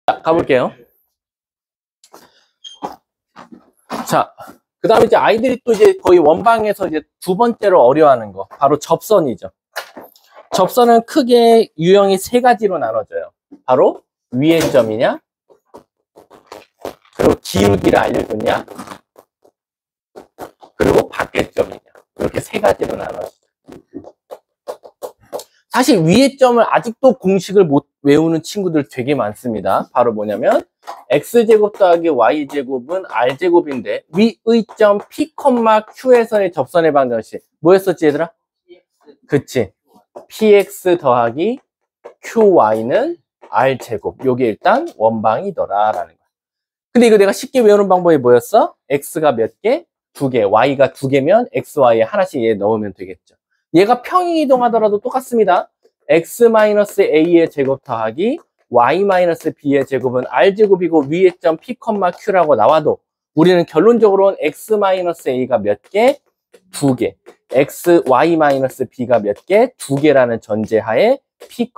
자, 가볼게요. 자, 그 다음에 이제 아이들이 또 이제 거의 원방에서 이제 두 번째로 어려워하는 거, 바로 접선이죠. 접선은 크게 유형이 세 가지로 나눠져요. 바로 위의 점이냐, 그리고 기울기를 알려줬냐, 그리고 밖의 점이냐. 이렇게 세 가지로 나눠져요. 사실 위의 점을 아직도 공식을 못 외우는 친구들 되게 많습니다. 바로 뭐냐면 x제곱 더하기 y제곱은 r제곱인데 위의 점 p, q에서의 접선의 방정식 뭐였었지 얘들아? 그치. px 더하기 qy는 r제곱. 요게 일단 원방이더라 라는 거야. 근데 이거 내가 쉽게 외우는 방법이 뭐였어? x가 몇 개? 두 개. y가 두 개면 x, y에 하나씩 얘 넣으면 되겠죠. 얘가 평행이동하더라도 똑같습니다. x-a의 제곱 더하기 y-b의 제곱은 r제곱이고 위의 점 p, q라고 나와도 우리는 결론적으로는 x-a가 몇 개? 두 개. x, y-b가 몇 개? 두 개라는 전제하에 p,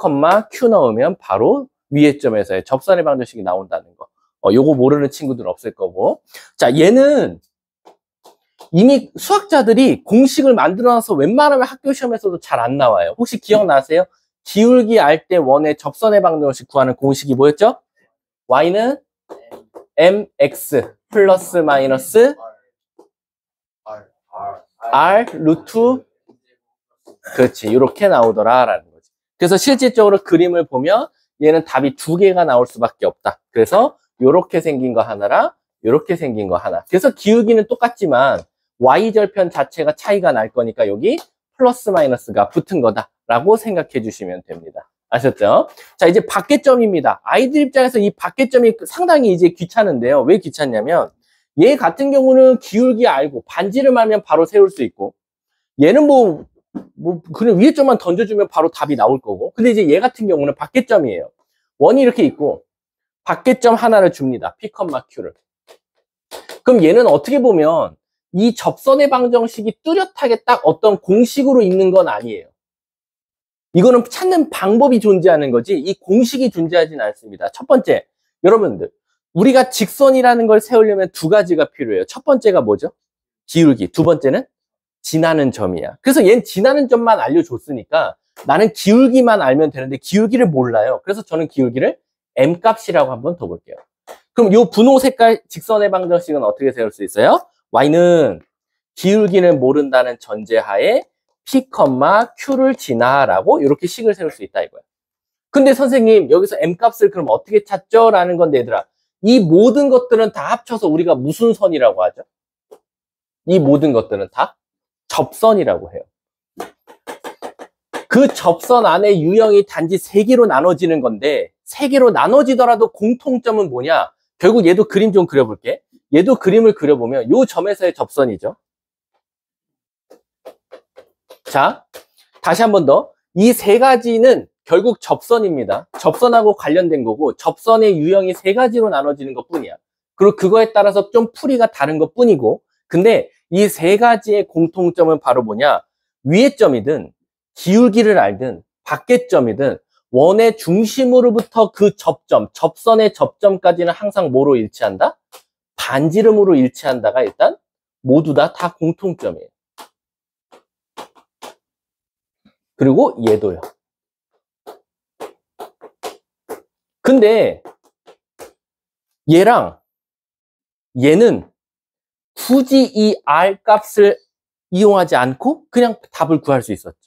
q 넣으면 바로 위의 점에서의 접선의 방정식이 나온다는 거. 요거 모르는 친구들은 없을 거고. 자, 얘는 이미 수학자들이 공식을 만들어놔서 웬만하면 학교 시험에서도 잘 안 나와요. 혹시 기억나세요? 기울기 알 때 원의 접선의 방정식 구하는 공식이 뭐였죠? y는 mx 플러스 마이너스 r 루트 그렇지 이렇게 나오더라라는 거지. 그래서 실질적으로 그림을 보면 얘는 답이 두 개가 나올 수밖에 없다. 그래서 이렇게 생긴 거 하나랑 이렇게 생긴 거 하나. 그래서 기울기는 똑같지만 y절편 자체가 차이가 날 거니까 여기 플러스 마이너스가 붙은 거다라고 생각해 주시면 됩니다. 아셨죠? 자, 이제 밖의점입니다. 아이들 입장에서 이 밖의점이 상당히 이제 귀찮은데요. 왜 귀찮냐면 얘 같은 경우는 기울기 알고 반지름 알면 바로 세울 수 있고 얘는 그냥 위에 점만 던져주면 바로 답이 나올 거고. 근데 이제 얘 같은 경우는 밖의점이에요. 원이 이렇게 있고 밖의점 하나를 줍니다. P, Q를. 그럼 얘는 어떻게 보면 이 접선의 방정식이 뚜렷하게 딱 어떤 공식으로 있는 건 아니에요. 이거는 찾는 방법이 존재하는 거지 이 공식이 존재하지는 않습니다. 첫 번째, 여러분들 우리가 직선이라는 걸 세우려면 두 가지가 필요해요. 첫 번째가 뭐죠? 기울기. 두 번째는 지나는 점이야. 그래서 얘는 지나는 점만 알려줬으니까 나는 기울기만 알면 되는데 기울기를 몰라요. 그래서 저는 기울기를 m값이라고 한번 더 볼게요. 그럼 이 분홍 색깔 직선의 방정식은 어떻게 세울 수 있어요? y는 기울기를 모른다는 전제하에 p, q를 지나라고 이렇게 식을 세울 수 있다 이거야. 근데 선생님 여기서 m값을 그럼 어떻게 찾죠? 라는 건데 얘들아 이 모든 것들은 다 합쳐서 우리가 무슨 선이라고 하죠? 이 모든 것들은 다 접선이라고 해요. 그 접선 안에 유형이 단지 세 개로 나눠지는 건데 세 개로 나눠지더라도 공통점은 뭐냐? 결국 얘도 그림 좀 그려볼게. 얘도 그림을 그려보면 요 점에서의 접선이죠. 자, 다시 한 번 더. 이 세 가지는 결국 접선입니다. 접선하고 관련된 거고 접선의 유형이 세 가지로 나눠지는 것 뿐이야. 그리고 그거에 따라서 좀 풀이가 다른 것 뿐이고 근데 이 세 가지의 공통점은 바로 뭐냐? 위의 점이든 기울기를 알든 밖의 점이든 원의 중심으로부터 그 접점, 접선의 접점까지는 항상 뭐로 일치한다? 반지름으로 일치한다가 일단 모두 다 공통점이에요. 그리고 얘도요. 근데 얘랑 얘는 굳이 이 R 값을 이용하지 않고 그냥 답을 구할 수 있었죠.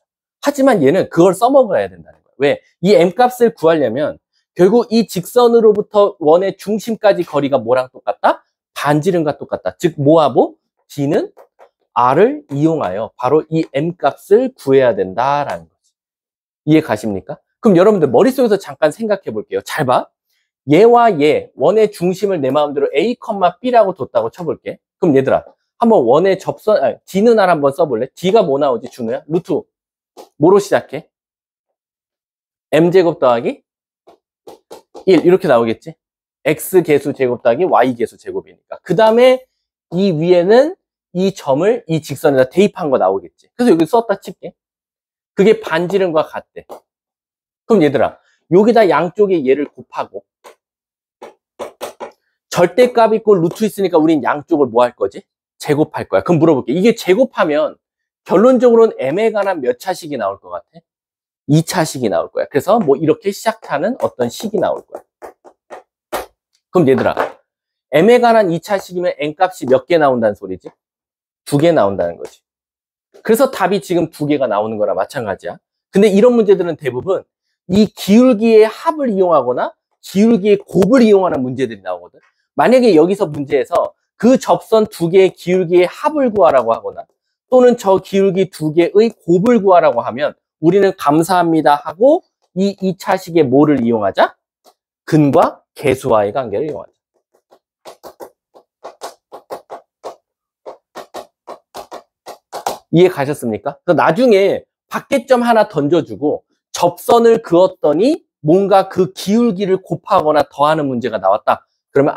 하지만 얘는 그걸 써먹어야 된다는 거예요. 왜? 이 M 값을 구하려면 결국 이 직선으로부터 원의 중심까지 거리가 뭐랑 똑같다? 반지름과 똑같다. 즉 뭐하고? D는 R을 이용하여 바로 이 M 값을 구해야 된다라는 거지. 이해 가십니까? 그럼 여러분들 머릿속에서 잠깐 생각해 볼게요. 잘 봐. 얘와 얘, 원의 중심을 내 마음대로 A, B라고 뒀다고 쳐볼게. 그럼 얘들아, 한번 원의 접선, D는 R 한번 써볼래? D가 뭐 나오지, 준호야? 루트. 뭐로 시작해? M제곱 더하기 1, 이렇게 나오겠지? X 개수 제곱 더하기 Y 개수 제곱이니까. 그 다음에 이 위에는 이 점을 이 직선에다 대입한 거 나오겠지? 그래서 여기 썼다 칠게. 그게 반지름과 같대. 그럼 얘들아, 여기다 양쪽에 얘를 곱하고 절대값 있고 루트 있으니까 우린 양쪽을 뭐 할 거지? 제곱할 거야. 그럼 물어볼게. 이게 제곱하면 결론적으로는 m에 관한 몇 차식이 나올 것 같아? 2차식이 나올 거야. 그래서 뭐 이렇게 시작하는 어떤 식이 나올 거야. 그럼 얘들아, m에 관한 2차식이면 n값이 몇 개 나온다는 소리지? 2개 나온다는 거지. 그래서 답이 지금 2개가 나오는 거랑 마찬가지야. 근데 이런 문제들은 대부분 이 기울기의 합을 이용하거나 기울기의 곱을 이용하는 문제들이 나오거든. 만약에 여기서 문제에서 그 접선 2개의 기울기의 합을 구하라고 하거나 또는 저 기울기 2개의 곱을 구하라고 하면 우리는 감사합니다 하고 이 2차식의 뭐를 이용하자? 근과 계수와의 관계를 이용하자. 이해 가셨습니까? 그래서 나중에 밖에점 하나 던져주고 접선을 그었더니 뭔가 그 기울기를 곱하거나 더하는 문제가 나왔다. 그러면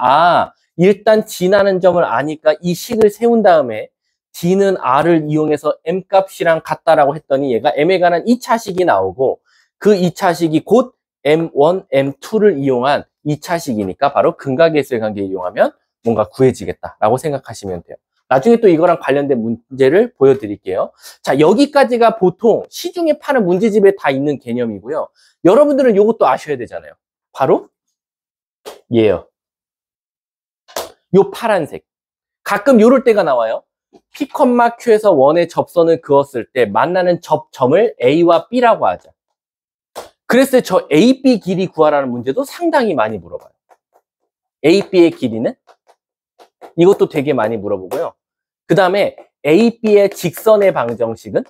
일단 G라는 점을 아니까 이 식을 세운 다음에 D는 R을 이용해서 M값이랑 같다라고 했더니 얘가 M에 관한 2차식이 나오고 그 2차식이 곧 M1, M2를 이용한 2차식이니까 바로 근과 계수의 관계를 이용하면 뭔가 구해지겠다라고 생각하시면 돼요. 나중에 또 이거랑 관련된 문제를 보여드릴게요. 자, 여기까지가 보통 시중에 파는 문제집에 다 있는 개념이고요. 여러분들은 이것도 아셔야 되잖아요. 바로 얘요. 요 파란색. 가끔 요럴 때가 나와요. P, Q에서 원의 접선을 그었을 때 만나는 접점을 A와 B라고 하자. 그랬을 때 저 A, B 길이 구하라는 문제도 상당히 많이 물어봐요. A, B의 길이는? 이것도 되게 많이 물어보고요. 그 다음에 A, B의 직선의 방정식은?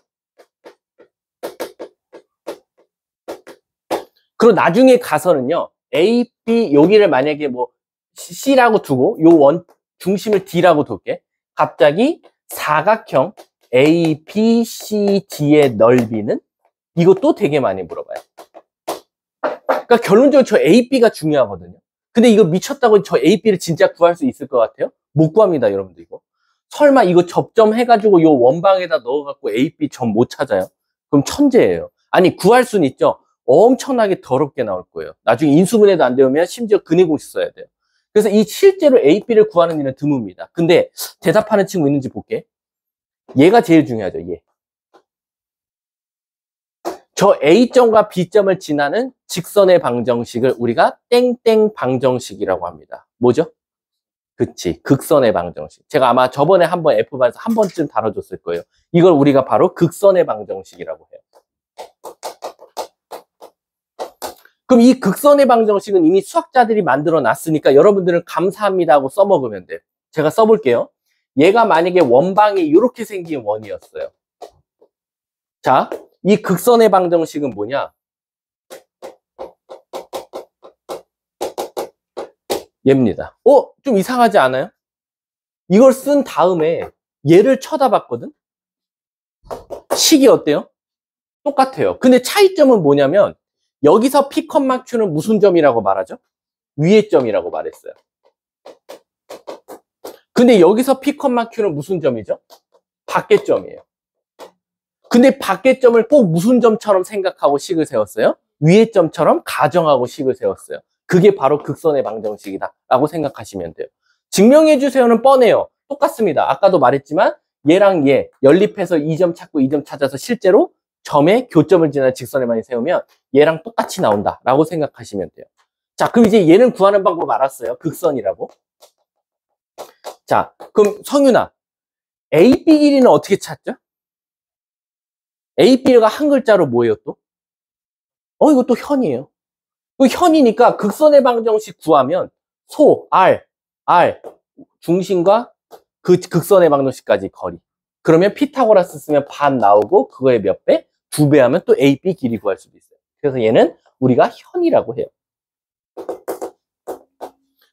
그리고 나중에 가서는요, A, B, 여기를 만약에 뭐 C라고 두고, 요 원, 중심을 D라고 둘게. 갑자기 사각형 A, B, C, D의 넓이는? 이것도 되게 많이 물어봐요. 그러니까 결론적으로 저 A, B가 중요하거든요. 근데 이거 미쳤다고 저 A, B를 진짜 구할 수 있을 것 같아요? 못 구합니다, 여러분들 이거. 설마 이거 접점해가지고 요 원방에다 넣어갖고 A, B 점 못 찾아요? 그럼 천재예요. 아니, 구할 수는 있죠. 엄청나게 더럽게 나올 거예요. 나중에 인수분해도 안 되면 심지어 근해공식 써야 돼요. 그래서 이 실제로 A, B를 구하는 일은 드뭅니다. 근데 대답하는 친구 있는지 볼게. 얘가 제일 중요하죠, 얘. 저 A점과 B점을 지나는 직선의 방정식을 우리가 땡땡 방정식이라고 합니다. 뭐죠? 그치, 극선의 방정식. 제가 아마 저번에 한번 F반에서 한 번쯤 다뤄줬을 거예요. 이걸 우리가 바로 극선의 방정식이라고 해요. 그럼 이 극선의 방정식은 이미 수학자들이 만들어 놨으니까 여러분들은 감사합니다 하고 써먹으면 돼요. 제가 써볼게요. 얘가 만약에 원방이 이렇게 생긴 원이었어요. 자, 이 극선의 방정식은 뭐냐? 얘입니다. 좀 이상하지 않아요? 이걸 쓴 다음에 얘를 쳐다봤거든? 식이 어때요? 똑같아요. 근데 차이점은 뭐냐면 여기서 P, Q는 무슨 점이라고 말하죠? 위의 점이라고 말했어요. 근데 여기서 P, Q는 무슨 점이죠? 밖의 점이에요. 근데 밖의 점을 꼭 무슨 점처럼 생각하고 식을 세웠어요? 위의 점처럼 가정하고 식을 세웠어요. 그게 바로 극선의 방정식이다 라고 생각하시면 돼요. 증명해 주세요는 뻔해요. 똑같습니다. 아까도 말했지만 얘랑 얘 연립해서 2점 찾고 2점 찾아서 실제로 점에 교점을 지나는 직선을 많이 세우면 얘랑 똑같이 나온다 라고 생각하시면 돼요. 자, 그럼 이제 얘는 구하는 방법 알았어요. 극선이라고. 자, 그럼 성윤아, A, B 길이는 어떻게 찾죠? A, B가 한 글자로 뭐예요 또? 이것도 현이에요. 현이니까 극선의 방정식 구하면 R, 중심과 그 극선의 방정식까지 거리. 그러면 피타고라스 쓰면 반 나오고 그거의 몇 배? 2배 하면 또 A, B 길이 구할 수도 있어요. 그래서 얘는 우리가 현이라고 해요.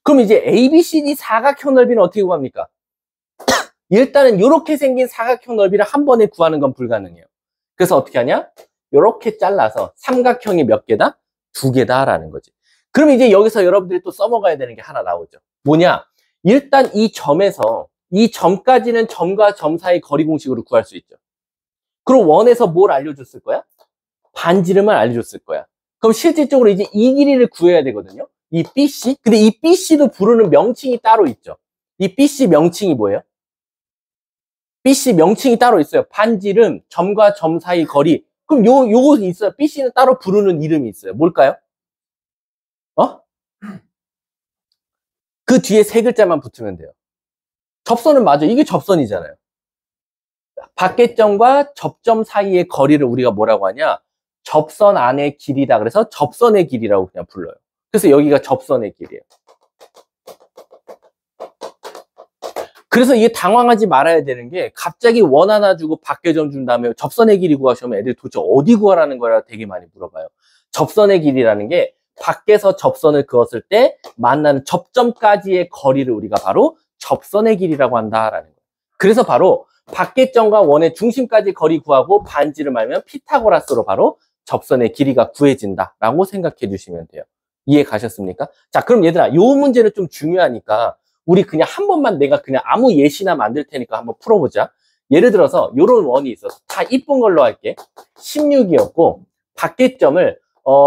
그럼 이제 A, B, C, D 사각형 넓이는 어떻게 구합니까? 일단은 이렇게 생긴 사각형 넓이를 한 번에 구하는 건 불가능해요. 그래서 어떻게 하냐? 이렇게 잘라서 삼각형이 몇 개다? 2개다 라는 거지. 그럼 이제 여기서 여러분들이 또 써먹어야 되는 게 하나 나오죠. 뭐냐? 일단 이 점에서 이 점까지는 점과 점 사이 거리 공식으로 구할 수 있죠. 그럼 원에서 뭘 알려줬을 거야? 반지름을 알려줬을 거야. 그럼 실질적으로 이제 이 길이를 구해야 되거든요. 이 BC? 근데 이 BC도 부르는 명칭이 따로 있죠. 이 BC 명칭이 뭐예요? BC 명칭이 따로 있어요. 반지름, 점과 점 사이 거리. 그럼 요거 있어요. BC는 따로 부르는 이름이 있어요. 뭘까요? 그 뒤에 세 글자만 붙으면 돼요. 접선은 맞아요. 이게 접선이잖아요. 밖에점과 접점 사이의 거리를 우리가 뭐라고 하냐? 접선 안의 길이다. 그래서 접선의 길이라고 그냥 불러요. 그래서 여기가 접선의 길이에요. 그래서 이게 당황하지 말아야 되는 게 갑자기 원 하나 주고 밖에점 준 다음에 접선의 길이 구하시면 애들이 도대체 어디 구하라는 거라 되게 많이 물어봐요. 접선의 길이라는 게 밖에서 접선을 그었을 때 만나는 접점까지의 거리를 우리가 바로 접선의 길이라고 한다라는 거예요. 그래서 바로 밖에점과 원의 중심까지 거리 구하고 반지름 알면 피타고라스로 바로 접선의 길이가 구해진다라고 생각해 주시면 돼요. 이해 가셨습니까? 자, 그럼 얘들아, 이 문제는 좀 중요하니까 우리 그냥 한 번만 내가 그냥 아무 예시나 만들 테니까 한번 풀어보자. 예를 들어서 이런 원이 있어서 다 이쁜 걸로 할게. 16이었고 밖에점을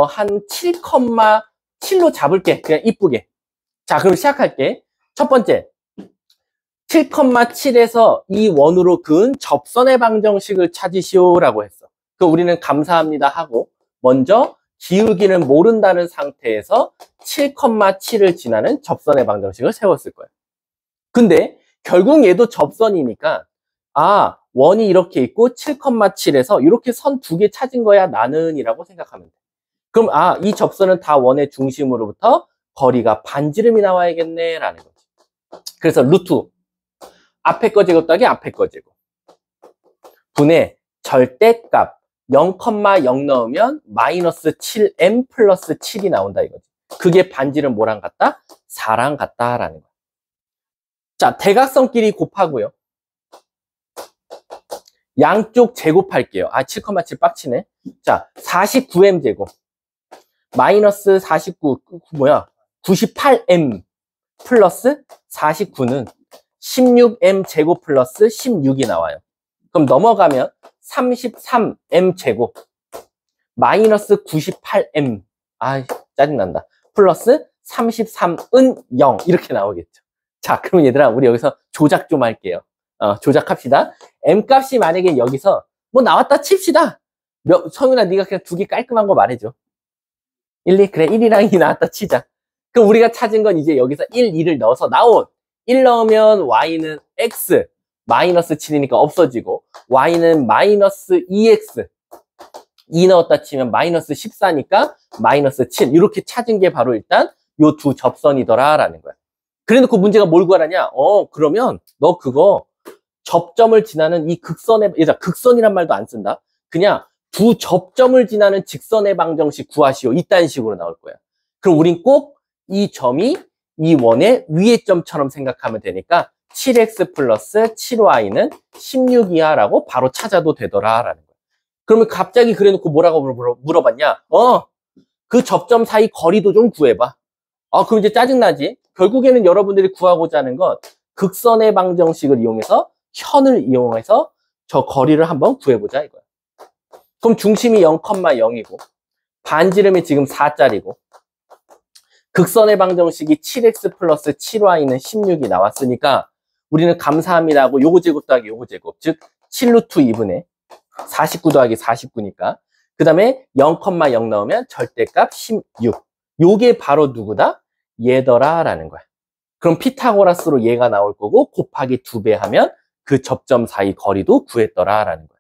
한 7,7로 잡을게. 그냥 이쁘게. 자, 그럼 시작할게. 첫 번째, 7,7에서 이 원으로 그은 접선의 방정식을 찾으시오라고 했어. 그 우리는 감사합니다 하고 먼저 기울기는 모른다는 상태에서 7,7을 지나는 접선의 방정식을 세웠을 거예요. 근데 결국 얘도 접선이니까 원이 이렇게 있고 7,7에서 이렇게 선 두 개 찾은 거야 나는 이라고 생각하면 돼. 그럼 이 접선은 다 원의 중심으로부터 거리가 반지름이 나와야겠네 라는 거지. 그래서 루트 앞에 거 제곱 더하기 앞에 거 제곱 분의 절대값 0,0 넣으면 마이너스 7m 플러스 7이 나온다 이거지. 그게 반지름 뭐랑 같다? 4랑 같다라는 거야. 자, 대각선끼리 곱하고요. 양쪽 제곱할게요. 7,7 빡치네. 자, 49m 제곱 마이너스 49 98m 플러스 49는 16m 제곱 플러스 16이 나와요. 그럼 넘어가면 33m 제곱 마이너스 98m 짜증난다. 플러스 33은 0 이렇게 나오겠죠. 자, 그럼 얘들아 우리 여기서 조작 좀 할게요. 조작합시다. m 값이 만약에 여기서 뭐 나왔다 칩시다. 성윤아 네가 그냥 두 개 깔끔한 거 말해줘. 1, 2 그래 1이랑 2 나왔다 치자. 그럼 우리가 찾은 건 이제 여기서 1, 2를 넣어서 나온 1 넣으면 y는 x 마이너스 7이니까 없어지고 y는 마이너스 2x 2 넣었다 치면 마이너스 14니까 마이너스 7 이렇게 찾은 게 바로 일단 요 두 접선이더라 라는 거야. 그래놓고 문제가 뭘 구하라냐? 그러면 너 그거 접점을 지나는 이 극선의 얘들아 극선이란 말도 안 쓴다. 그냥 두 접점을 지나는 직선의 방정식 구하시오. 이딴 식으로 나올 거야. 그럼 우린 꼭 이 점이 이 원의 위의 점처럼 생각하면 되니까 7x 플러스 7y는 16이야 라고 바로 찾아도 되더라 라는 거야. 그러면 갑자기 그래놓고 뭐라고 물어봤냐? 그 접점 사이 거리도 좀 구해봐. 그럼 이제 짜증나지? 결국에는 여러분들이 구하고자 하는 건 극선의 방정식을 이용해서 현을 이용해서 저 거리를 한번 구해보자 이거야. 그럼 중심이 0,0이고 반지름이 지금 4짜리고 극선의 방정식이 7x 플러스 7y는 16이 나왔으니까 우리는 감사합니다 하고 요거 제곱 더하기 요거 제곱 즉 7루트 2분의 49 더하기 49니까 그 다음에 0,0 넣으면 절대값 16 요게 바로 누구다? 얘더라 라는 거야. 그럼 피타고라스로 얘가 나올 거고 곱하기 2배 하면 그 접점 사이 거리도 구했더라 라는 거야.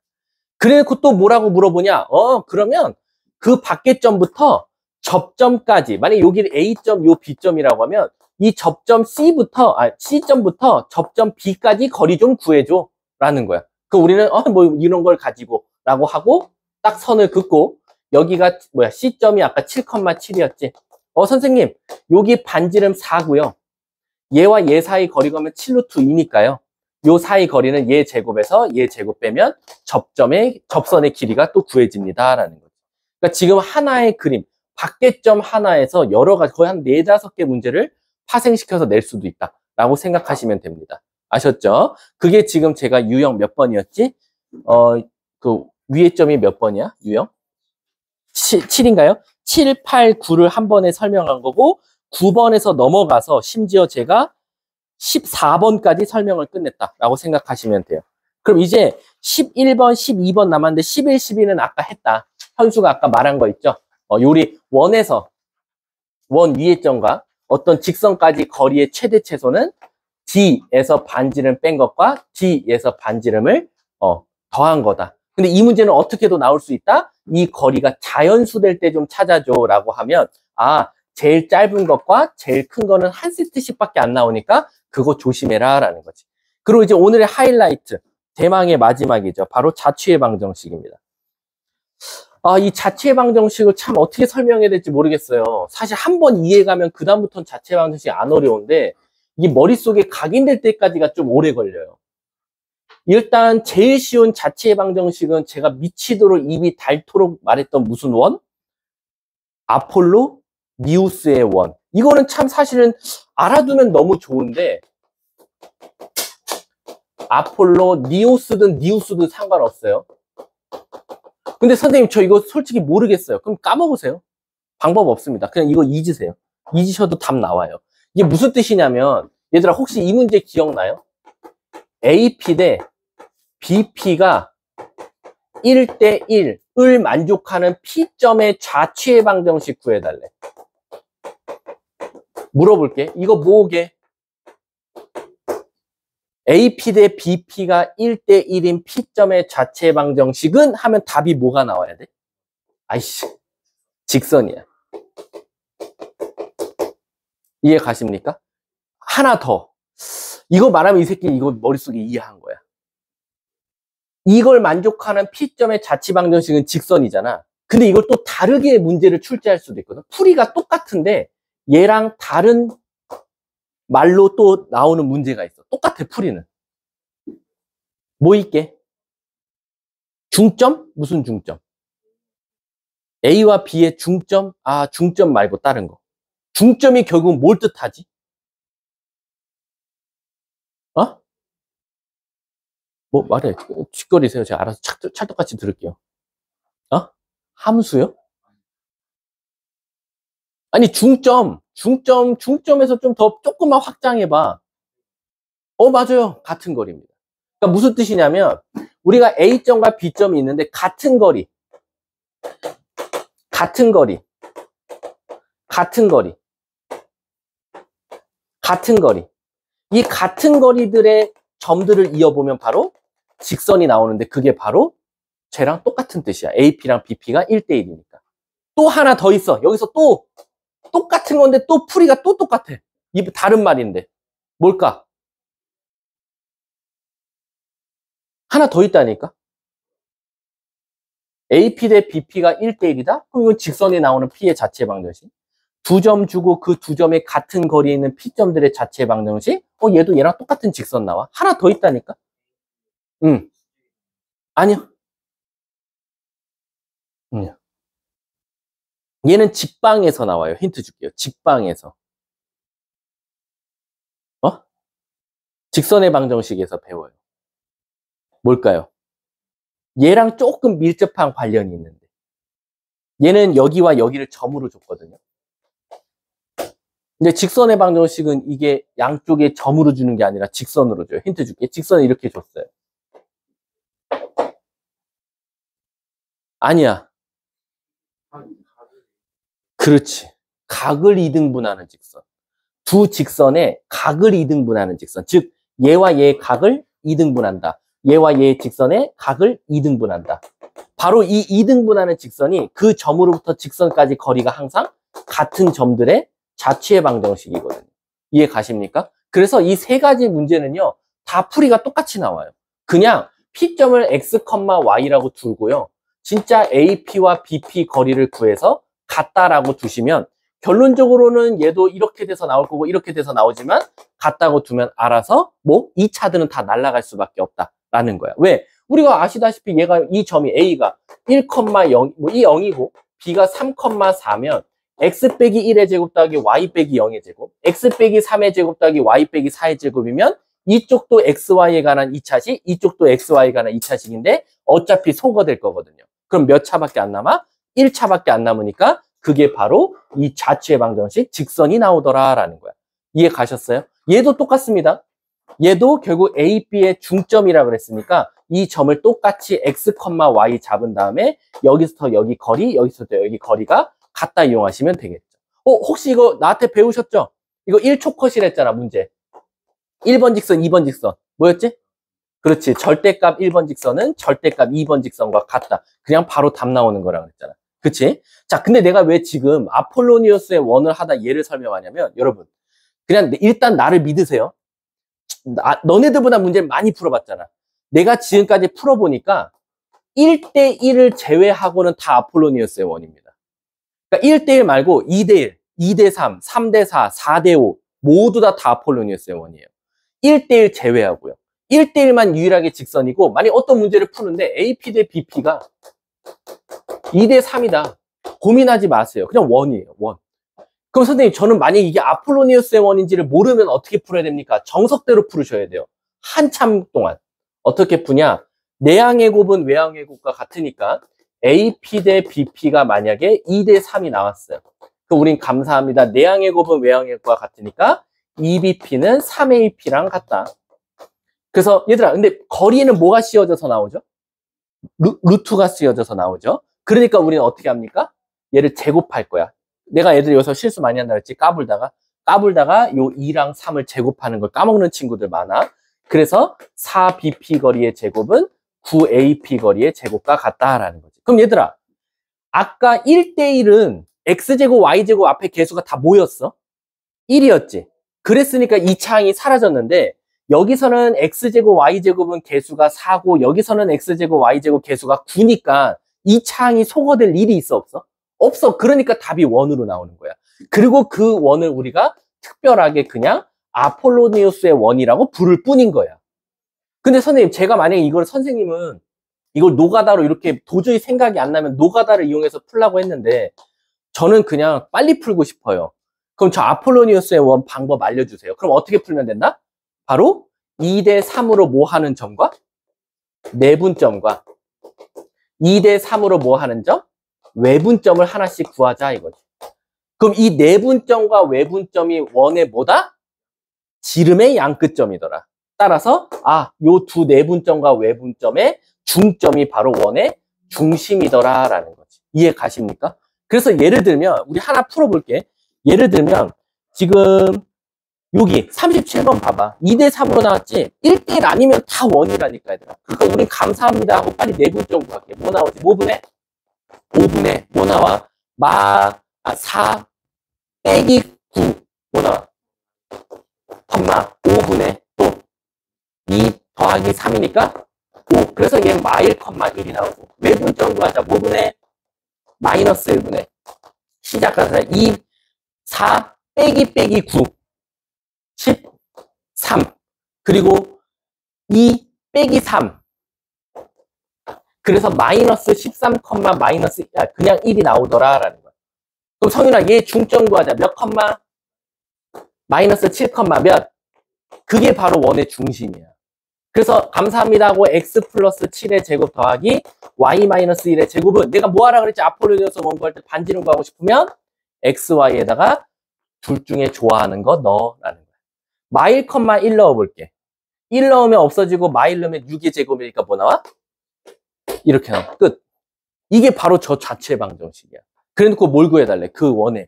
그래놓고 또 뭐라고 물어보냐? 그러면 그 밖에점부터 접점까지 만약에 여기 A점 요 B점이라고 하면 이 접점 C점부터 접점 B까지 거리 좀 구해줘 라는 거야. 그럼 우리는 뭐 이런 걸 가지고 라고 하고 딱 선을 긋고 여기가 C점이 아까 7,7이었지. 선생님 여기 반지름 4고요. 얘와 얘 사이 거리가 하면 7루트 2니까요. 요 사이 거리는 얘 제곱에서 얘 제곱 빼면 접선의 길이가 또 구해집니다 라는 거죠. 그러니까 지금 하나의 그림 밖에점 하나에서 여러 가지 거의 한 4, 5개 문제를 파생시켜서 낼 수도 있다 라고 생각하시면 됩니다. 아셨죠? 그게 지금 제가 유형 몇 번이었지? 그 위에 점이 몇 번이야? 유형? 7인가요? 7, 8, 9를 한 번에 설명한 거고 9번에서 넘어가서 심지어 제가 14번까지 설명을 끝냈다라고 생각하시면 돼요. 그럼 이제 11번, 12번 남았는데 11, 12는 아까 했다. 현수가 아까 말한 거 있죠? 요리 원에서 원 위의 점과 어떤 직선까지 거리의 최대 최소는 D에서 반지름 뺀 것과 D에서 반지름을 더한 거다. 근데 이 문제는 어떻게도 나올 수 있다? 이 거리가 자연수 될 때 좀 찾아줘 라고 하면 제일 짧은 것과 제일 큰 거는 한 세트씩밖에 안 나오니까 그거 조심해라 라는 거지. 그리고 이제 오늘의 하이라이트, 대망의 마지막이죠. 바로 자취의 방정식입니다. 이 자취의 방정식을 참 어떻게 설명해야 될지 모르겠어요. 사실 한번 이해가면 그 다음부터는 자취의 방정식이 안 어려운데 이게 머릿속에 각인될 때까지가 좀 오래 걸려요. 일단 제일 쉬운 자취의 방정식은 제가 미치도록 입이 닳도록 말했던 무슨 원? 아폴로 니우스의 원. 이거는 참 사실은 알아두면 너무 좋은데 아폴로 니오스든 니우스든 상관없어요. 근데 선생님 저 이거 솔직히 모르겠어요. 그럼 까먹으세요. 방법 없습니다. 그냥 이거 잊으세요. 잊으셔도 답 나와요. 이게 무슨 뜻이냐면 얘들아 혹시 이 문제 기억나요? AP 대 BP가 1대 1을 만족하는 P점의 좌취의 방정식 구해달래. 물어볼게. 이거 뭐게? AP 대 BP가 1대 1인 P점의 좌취의 방정식은 하면 답이 뭐가 나와야 돼? 아이씨, 직선이야. 이해 가십니까? 하나 더. 이거 말하면 이 새끼 이거 머릿속에 이해한 거야. 이걸 만족하는 P점의 좌취 방정식은 직선이잖아. 근데 이걸 또 다르게 문제를 출제할 수도 있거든. 풀이가 똑같은데 얘랑 다른 말로 또 나오는 문제가 있어. 똑같아, 풀이는. 뭐 있게? 중점? 무슨 중점? A와 B의 중점? 중점 말고 다른 거. 중점이 결국 뭘 뜻하지? 뭐 말해. 쥐거리세요. 제가 알아서 찰떡같이 들을게요. 함수요? 아니, 중점에서 좀 더 조금만 확장해봐. 맞아요. 같은 거리입니다. 그러니까 무슨 뜻이냐면, 우리가 A점과 B점이 있는데, 같은 거리. 이 같은 거리들의 점들을 이어보면 바로 직선이 나오는데, 그게 바로 쟤랑 똑같은 뜻이야. AP랑 BP가 1대1이니까. 또 하나 더 있어. 여기서 또 똑같은 건데 또 풀이가 또 똑같아. 이 다른 말인데. 뭘까? 하나 더 있다니까? AP 대 BP가 1대1이다? 그럼 이건 직선이 나오는 P의 자체 방정식. 두 점 주고 그 두 점의 같은 거리에 있는 P점들의 자체 방정식. 얘도 얘랑 똑같은 직선 나와. 하나 더 있다니까? 응. 아니요. 응. 얘는 직방에서 나와요. 힌트 줄게요. 직방에서. 직선의 방정식에서 배워요. 뭘까요? 얘랑 조금 밀접한 관련이 있는데 얘는 여기와 여기를 점으로 줬거든요. 근데 직선의 방정식은 이게 양쪽에 점으로 주는 게 아니라 직선으로 줘요. 힌트 줄게. 직선을 이렇게 줬어요. 아니야. 그렇지. 각을 2등분하는 직선. 두 직선의 각을 2등분하는 직선. 즉 얘와 얘의 각을 2등분한다. 얘와 얘의 직선의 각을 2등분한다. 바로 이 2등분하는 직선이 그 점으로부터 직선까지 거리가 항상 같은 점들의 자취의 방정식이거든요. 이해 가십니까? 그래서 이 세 가지 문제는요, 다 풀이가 똑같이 나와요. 그냥 P점을 X, Y라고 두고요. 진짜 AP와 BP 거리를 구해서 같다라고 두시면 결론적으로는 얘도 이렇게 돼서 나올 거고 이렇게 돼서 나오지만 같다고 두면 알아서 2차들은 다 날아갈 수밖에 없다라는 거야. 왜? 우리가 아시다시피 얘가 이 점이 A가 1,0, 이 0이고 B가 3,4면 X 빼기 1의 제곱 더하기 Y 빼기 0의 제곱, X 빼기 3의 제곱 더하기 Y 빼기 4의 제곱이면 이쪽도 XY에 관한 2차식, 이쪽도 XY에 관한 2차식인데 어차피 소거될 거거든요. 그럼 몇 차밖에 안 남아? 1차밖에 안 남으니까 그게 바로 이 좌측의 방정식 직선이 나오더라라는 거야. 이해 가셨어요? 얘도 똑같습니다. 얘도 결국 A, B의 중점이라 그랬으니까 이 점을 똑같이 X, Y 잡은 다음에 여기서부터 여기 거리, 여기서부터 여기 거리가 같다 이용하시면 되겠죠. 혹시 이거 나한테 배우셨죠? 이거 1초 컷이랬잖아, 문제. 1번 직선, 2번 직선. 뭐였지? 그렇지. 절대값 1번 직선은 절대값 2번 직선과 같다. 그냥 바로 답 나오는 거라 그랬잖아. 그치? 자, 근데 내가 왜 지금 아폴로니우스의 원을 하다 얘를 설명하냐면, 여러분, 그냥 일단 나를 믿으세요. 너네들보다 문제를 많이 풀어봤잖아. 내가 지금까지 풀어보니까 1대1을 제외하고는 다 아폴로니우스의 원입니다. 그러니까 1대1 말고 2대1, 2대3, 3대4, 4대5 모두 다 아폴로니우스의 원이에요. 1대1 제외하고요. 1대1만 유일하게 직선이고, 만약 어떤 문제를 푸는데 AP 대 BP가 2대3이다. 고민하지 마세요. 그냥 원이에요. 원. 그럼 선생님, 저는 만약 이게 아폴로니우스의 원인지를 모르면 어떻게 풀어야 됩니까? 정석대로 풀으셔야 돼요. 한참 동안. 어떻게 푸냐? 내항의 곱은 외항의 곱과 같으니까 AP 대 BP가 만약에 2대3이 나왔어요. 그럼 우린 감사합니다. 내항의 곱은 외항의 곱과 같으니까 2BP는 3AP랑 같다. 그래서 얘들아, 근데 거리는 뭐가 씌워져서 나오죠? 루트가 씌워져서 나오죠. 그러니까 우리는 어떻게 합니까? 얘를 제곱할 거야. 내가 애들 여기서 실수 많이 한다 그랬지? 까불다가 요 2랑 3을 제곱하는 걸 까먹는 친구들 많아. 그래서 4BP 거리의 제곱은 9AP 거리의 제곱과 같다라는 거지. 그럼 얘들아, 아까 1대1은 X제곱, Y제곱 앞에 개수가 다 모였어? 1이었지. 그랬으니까 이 차항이 사라졌는데, 여기서는 X제곱, Y제곱은 개수가 4고, 여기서는 X제곱, Y제곱 개수가 9니까 이 차항이 소거될 일이 있어, 없어? 없어. 그러니까 답이 원으로 나오는 거야. 그리고 그 원을 우리가 특별하게 그냥 아폴로니우스의 원이라고 부를 뿐인 거야. 근데 선생님, 제가 만약에 선생님은 이걸 노가다로 이렇게 도저히 생각이 안 나면 노가다를 이용해서 풀라고 했는데, 저는 그냥 빨리 풀고 싶어요. 그럼 저 아폴로니우스의 원 방법 알려주세요. 그럼 어떻게 풀면 된다? 바로 2대3으로 뭐 하는 점과 내분점과 2대3으로 뭐 하는 점? 외분점을 하나씩 구하자 이거지. 그럼 이 내분점과 외분점이 원의 뭐다? 지름의 양끝점이더라. 따라서 요 두 내분점과 외분점의 중점이 바로 원의 중심이더라 라는 거지. 이해 가십니까? 그래서 예를 들면 우리 하나 풀어볼게. 예를 들면 지금 여기 37번 봐봐. 2대3으로 나왔지? 1대1 아니면 다 원이라니까 얘들아. 그러니까 우린 감사합니다 하고 빨리 내분점 구할게. 뭐 나오지? 5분의 뭐 나와? 4 빼기 9 뭐 나와? 5분의 또 2 더하기 3이니까 5. 그래서 얘는 마일, 1이 나오고. 외분점 구하자. 5분의 마이너스 1분의 시작하자. 2, 4 빼기 9 13 그리고 2 빼기 3 그래서 마이너스 13, 마이너스 그냥 1이 나오더라라는 거야. 그럼 성윤아 얘 중점 구하자. 몇 컴마? 마이너스 7 몇? 그게 바로 원의 중심이야. 그래서 감사합니다 하고 x 플러스 7의 제곱 더하기 y 마이너스 1의 제곱은 내가 뭐 하라 그랬지? 아폴로니우스 원 구할 때 반지름 구하고 싶으면 x, y에다가 둘 중에 좋아하는 거 넣어라는 거야. 마일, 1 넣어볼게. 1 넣으면 없어지고 마일 넣으면 6의 제곱이니까 뭐 나와? 이렇게 나와. 끝. 이게 바로 저 자체 방정식이야. 그래놓고 뭘 구해달래? 그 원의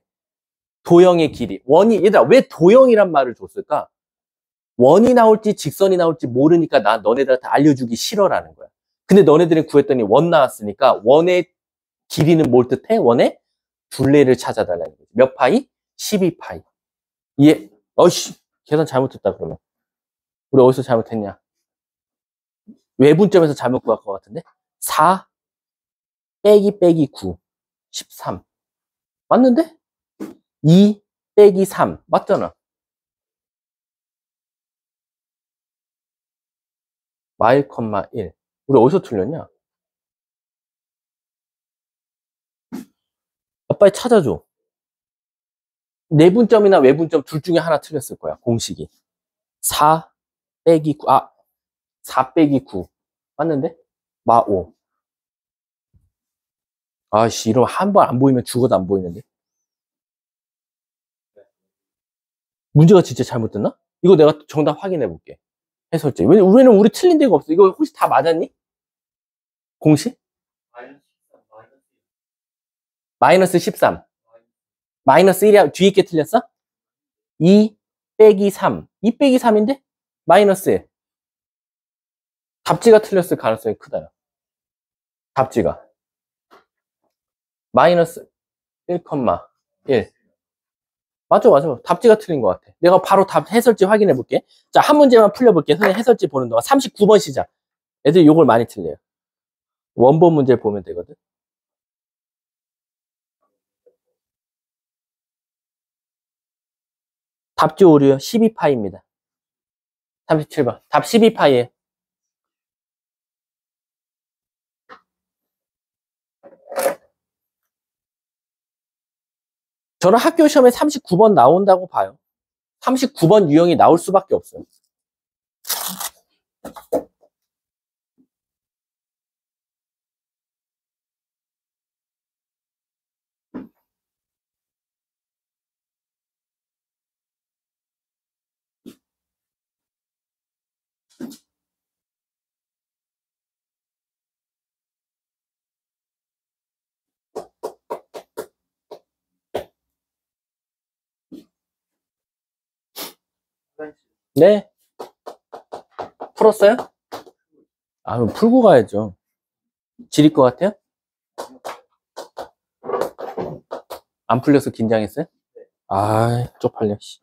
도형의 길이. 원이 얘들아 왜 도형이란 말을 줬을까? 원이 나올지 직선이 나올지 모르니까 나 너네들한테 알려주기 싫어라는 거야. 근데 너네들이 구했더니 원 나왔으니까 원의 길이는 뭘 뜻해? 원의 둘레를 찾아달라는 거지. 몇 파이? 12파이. 이해? 계산 잘못했다 그러면. 우리 어디서 잘못했냐? 외분점에서 잘못 구할 것 같은데? 4 빼기 9 13 맞는데? 2 빼기 3 맞잖아. 마일, 1 우리 어디서 틀렸냐? 빨리 찾아줘. 내분점이나 외분점 둘 중에 하나 틀렸을 거야. 공식이 4 빼기 9 4 빼기 9 맞는데? 마 5 아씨, 이러면 한 번 안 보이면 죽어도 안 보이는데. 문제가 진짜 잘못됐나? 이거 내가 정답 확인해 볼게. 해설지. 왜냐면 우리 틀린 데가 없어. 이거 혹시 다 맞았니? 공식? 마이너스 13. 마이너스 1이 뒤에 게 틀렸어? 2 빼기 3. 2 빼기 3인데? 마이너스 1. 답지가 틀렸을 가능성이 크다. 답지가. 마이너스 1,1. 맞아. 답지가 틀린 것 같아. 내가 바로 답 해설지 확인해 볼게. 자, 한 문제만 풀려볼게. 선생님 해설지 보는 동안. 39번 시작. 애들 요걸 많이 틀려요. 원본 문제를 보면 되거든. 답지 오류요. 12파이입니다. 37번. 답 12파이에요. 저는 학교 시험에 39번 나온다고 봐요. 39번 유형이 나올 수밖에 없어요. 네. 풀었어요? 아, 그럼 풀고 가야죠. 지릴 것 같아요? 안 풀려서 긴장했어요? 아, 쪽팔려, 씨.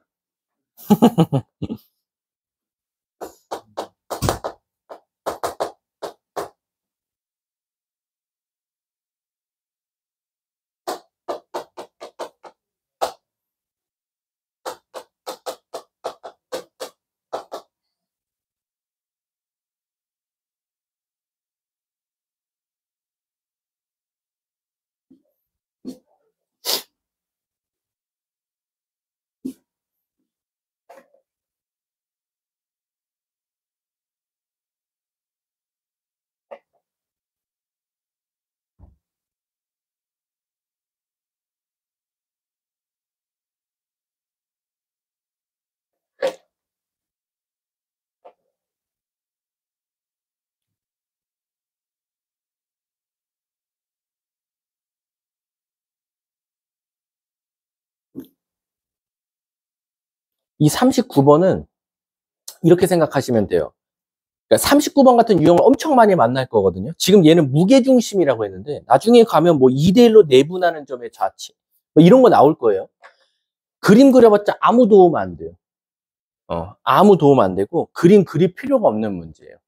이 39번은 이렇게 생각하시면 돼요. 그러니까 39번 같은 유형을 엄청 많이 만날 거거든요. 지금 얘는 무게중심이라고 했는데 나중에 가면 뭐 2대1로 내분하는 점의 좌치 뭐 이런 거 나올 거예요. 그림 그려봤자 아무 도움 안 돼요. 아무 도움 안 되고 그림 그릴 필요가 없는 문제예요.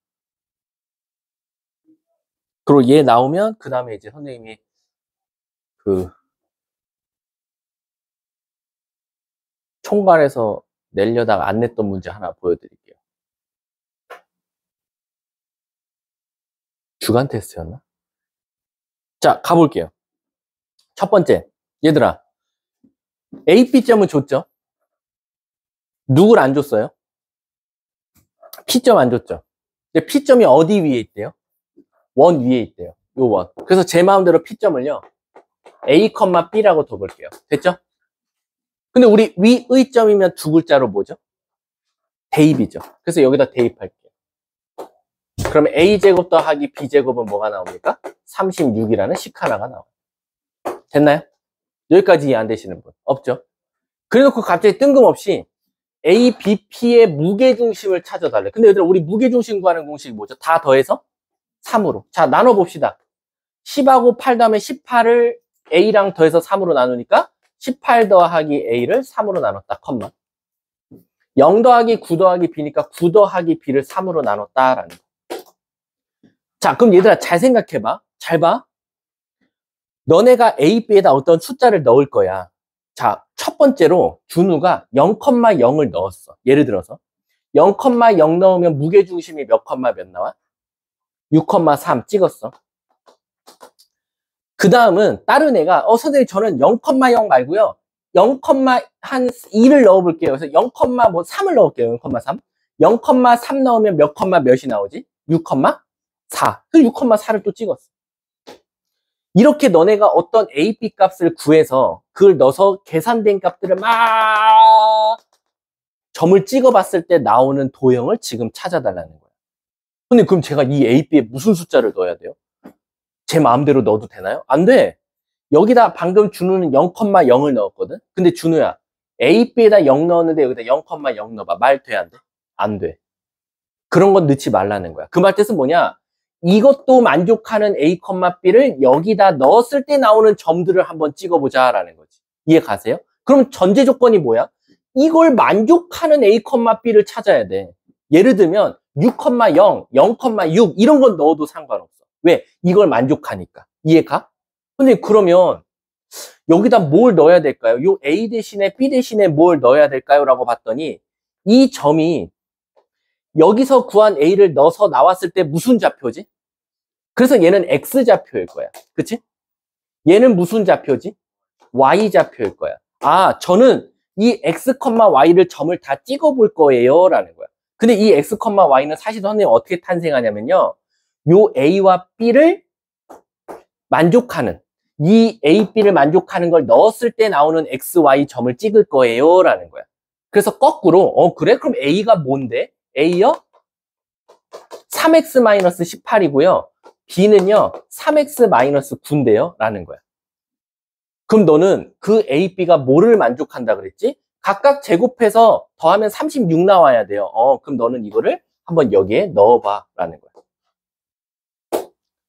그리고 얘 나오면 그 다음에 이제 선생님이 그 총괄해서 내려다가 안 냈던 문제 하나 보여드릴게요. 주간 테스트였나? 자, 가볼게요. 첫 번째, 얘들아, A, B점은 줬죠? 누굴 안 줬어요? P점 안 줬죠? 근데 P점이 어디 위에 있대요? 원 위에 있대요. 요 원. 그래서 제 마음대로 P점을요, A, B라고 둬볼게요. 됐죠? 근데 우리 위의 점이면 두 글자로 뭐죠? 대입이죠. 그래서 여기다 대입할게요. 그러면 A제곱 더하기 B제곱은 뭐가 나옵니까? 36이라는 식하나가 나와요. 됐나요? 여기까지 이해 안 되시는 분 없죠? 그래놓고 갑자기 뜬금없이 A, B, P의 무게중심을 찾아달래. 근데 얘들아, 우리 무게중심 구하는 공식이 뭐죠? 다 더해서 3으로. 자, 나눠봅시다. 10하고 8 다음에 18을 A랑 더해서 3으로 나누니까 18 더하기 A를 3으로 나눴다, 컴마. 0 더하기 9 더하기 B니까 9 더하기 B를 3으로 나눴다라는 거. 자, 그럼 얘들아, 잘 생각해봐. 잘 봐. 너네가 A, B에다 어떤 숫자를 넣을 거야. 자, 첫 번째로 준우가 0,0을 넣었어. 예를 들어서 0,0 넣으면 무게중심이 몇 나와? 6,3 찍었어. 그 다음은 다른 애가 선생님 저는 0,0 말고요. 0,2를 넣어볼게요. 그래서 0,3을 넣을게요. 0,3. 0,3 넣으면 몇이 나오지? 6,4. 그래서 6,4를 또 찍었어. 이렇게 너네가 어떤 A, B 값을 구해서 그걸 넣어서 계산된 값들을 막 점을 찍어봤을 때 나오는 도형을 지금 찾아달라는 거예요. 근데 그럼 제가 이 A, B에 무슨 숫자를 넣어야 돼요? 제 마음대로 넣어도 되나요? 안 돼. 여기다 방금 준우는 0,0을 넣었거든? 근데 준우야, A, B에다 0 넣었는데 여기다 0,0 넣어봐. 말 돼, 안 돼? 안 돼. 그런 건 넣지 말라는 거야. 그 말 뜻은 뭐냐? 이것도 만족하는 A, B를 여기다 넣었을 때 나오는 점들을 한번 찍어보자라는 거지. 이해 가세요? 그럼 전제 조건이 뭐야? 이걸 만족하는 A, B를 찾아야 돼. 예를 들면 6,0, 0,6 이런 건 넣어도 상관없어. 왜? 이걸 만족하니까. 이해가? 근데 그러면 여기다 뭘 넣어야 될까요? 요 A 대신에 B 대신에 뭘 넣어야 될까요? 라고 봤더니 이 점이 여기서 구한 A를 넣어서 나왔을 때 무슨 좌표지? 그래서 얘는 X좌표일 거야. 그치? 얘는 무슨 좌표지? Y좌표일 거야. 아, 저는 이 X, Y를 점을 다 찍어볼 거예요. 라는 거야. 근데 이 X, Y는 사실 선생님 어떻게 탄생하냐면요. 요 A와 B를 만족하는, 이 A, B를 만족하는 걸 넣었을 때 나오는 X, Y 점을 찍을 거예요. 라는 거야. 그래서 거꾸로, 그래? 그럼 A가 뭔데? A요? 3x-18이고요. B는요, 3x-9인데요. 라는 거야. 그럼 너는 그 A, B가 뭐를 만족한다 그랬지? 각각 제곱해서 더하면 36 나와야 돼요. 그럼 너는 이거를 한번 여기에 넣어봐. 라는 거야.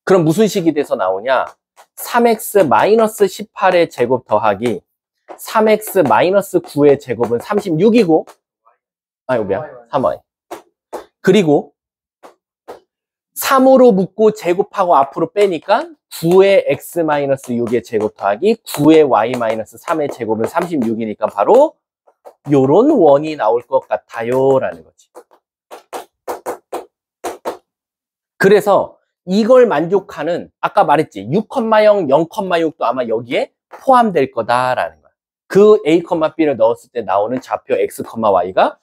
그럼 무슨 식이 돼서 나오냐? 3x-18의 제곱 더하기 3x-9의 제곱은 36이고, 이거 미안. 3y. 그리고 3으로 묶고 제곱하고 앞으로 빼니까 9의 x-6의 제곱 더하기 9의 y-3의 제곱은 36이니까 바로 요런 원이 나올 것 같아요. 라는 거지. 그래서 이걸 만족하는, 아까 말했지, 6,0, 0,6도 아마 여기에 포함될 거다라는 거야. 그 A, B를 넣었을 때 나오는 좌표 X, Y가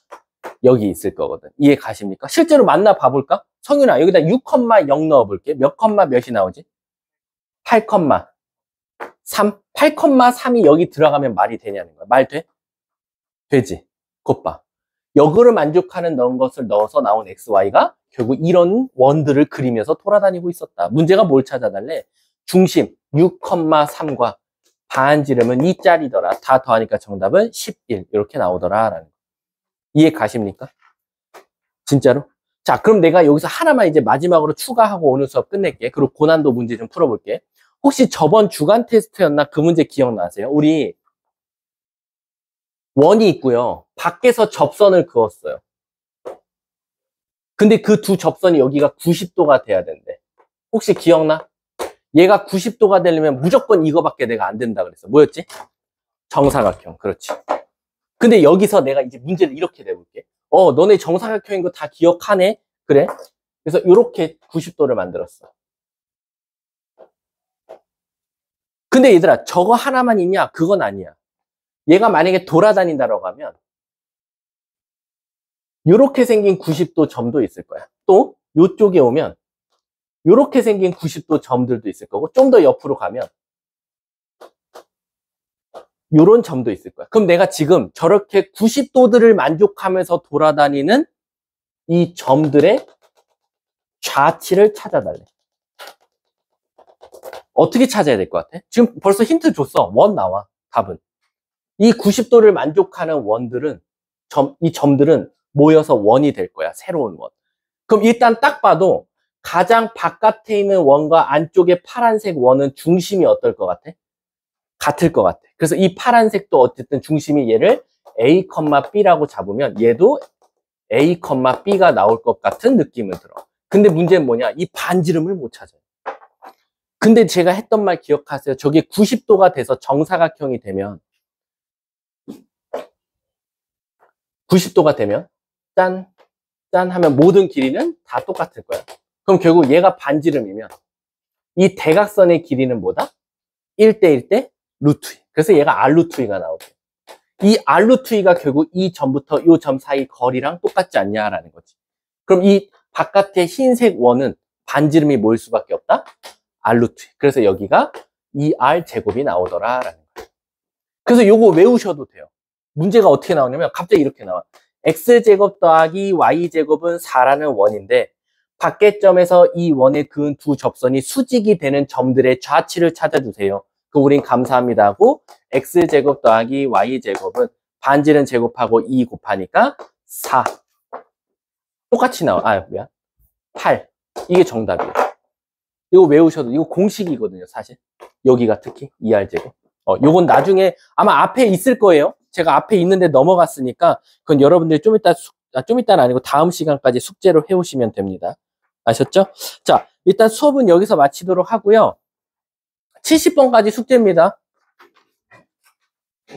여기 있을 거거든. 이해 가십니까? 실제로 만나 봐볼까? 성윤아, 여기다 6,0 넣어볼게. 몇 컴마 몇이 나오지? 8,3. 8,3이 여기 들어가면 말이 되냐는 거야. 말 돼? 되지. 곧 봐. 역으로 만족하는 넣은 것을 넣어서 나온 XY가 결국 이런 원들을 그리면서 돌아다니고 있었다. 문제가 뭘 찾아달래? 중심 6,3과 반지름은 2짜리더라. 다 더하니까 정답은 11. 이렇게 나오더라. 라는 거. 이해 가십니까? 진짜로? 자, 그럼 내가 여기서 하나만 이제 마지막으로 추가하고 오늘 수업 끝낼게. 그리고 고난도 문제 좀 풀어볼게. 혹시 저번 주간 테스트였나? 그 문제 기억나세요? 우리 원이 있고요. 밖에서 접선을 그었어요. 근데 그 두 접선이 여기가 90도가 돼야 된대. 혹시 기억나? 얘가 90도가 되려면 무조건 이거밖에 내가 안 된다 그랬어. 뭐였지? 정사각형. 그렇지. 근데 여기서 내가 이제 문제를 이렇게 내볼게. 너네 정사각형인 거 다 기억하네? 그래? 그래서 이렇게 90도를 만들었어. 근데 얘들아, 저거 하나만 있냐? 그건 아니야. 얘가 만약에 돌아다닌다라고 하면 이렇게 생긴 90도 점도 있을 거야. 또 이쪽에 오면 이렇게 생긴 90도 점들도 있을 거고, 좀 더 옆으로 가면 이런 점도 있을 거야. 그럼 내가 지금 저렇게 90도들을 만족하면서 돌아다니는 이 점들의 좌치를 찾아달래. 어떻게 찾아야 될 것 같아? 지금 벌써 힌트 줬어. 원 나와. 답은. 이 90도를 만족하는 원들은, 이 점들은 모여서 원이 될 거야. 새로운 원. 그럼 일단 딱 봐도 가장 바깥에 있는 원과 안쪽에 파란색 원은 중심이 어떨 것 같아? 같을 것 같아. 그래서 이 파란색도 어쨌든 중심이 얘를 A, B라고 잡으면 얘도 A, B가 나올 것 같은 느낌을 들어. 근데 문제는 뭐냐? 이 반지름을 못 찾아요. 근데 제가 했던 말 기억하세요? 저게 90도가 돼서 정사각형이 되면 90도가 되면 짠, 짠 하면 모든 길이는 다 똑같을 거야. 그럼 결국 얘가 반지름이면 이 대각선의 길이는 뭐다? 1대1대 루트 2. 그래서 얘가 R 루트 2가 나오고, 이 R 루트 2가 결국 이 점부터 이 점 사이 거리랑 똑같지 않냐라는 거지. 그럼 이 바깥의 흰색 원은 반지름이 뭐일 수밖에 없다? R 루트 2. 그래서 여기가 2R 제곱이 나오더라라는 거예요. 그래서 요거 외우셔도 돼요. 문제가 어떻게 나오냐면 갑자기 이렇게 나와. X제곱 더하기 Y제곱은 4라는 원인데 밖에점에서 이 원에 그은 두 접선이 수직이 되는 점들의 좌치를 찾아주세요. 그 우린 감사합니다 하고 X제곱 더하기 Y제곱은 반지름 제곱하고 2 곱하니까 4. 똑같이 나와. 8. 이게 정답이에요. 이거 외우셔도, 이거 공식이거든요, 사실. 여기가 특히 2R제곱. 요건 나중에 아마 앞에 있을 거예요. 제가 앞에 있는데 넘어갔으니까 그건 여러분들이 좀 이따는 아니고 다음 시간까지 숙제로 해오시면 됩니다. 아셨죠? 자, 일단 수업은 여기서 마치도록 하고요. 70번까지 숙제입니다.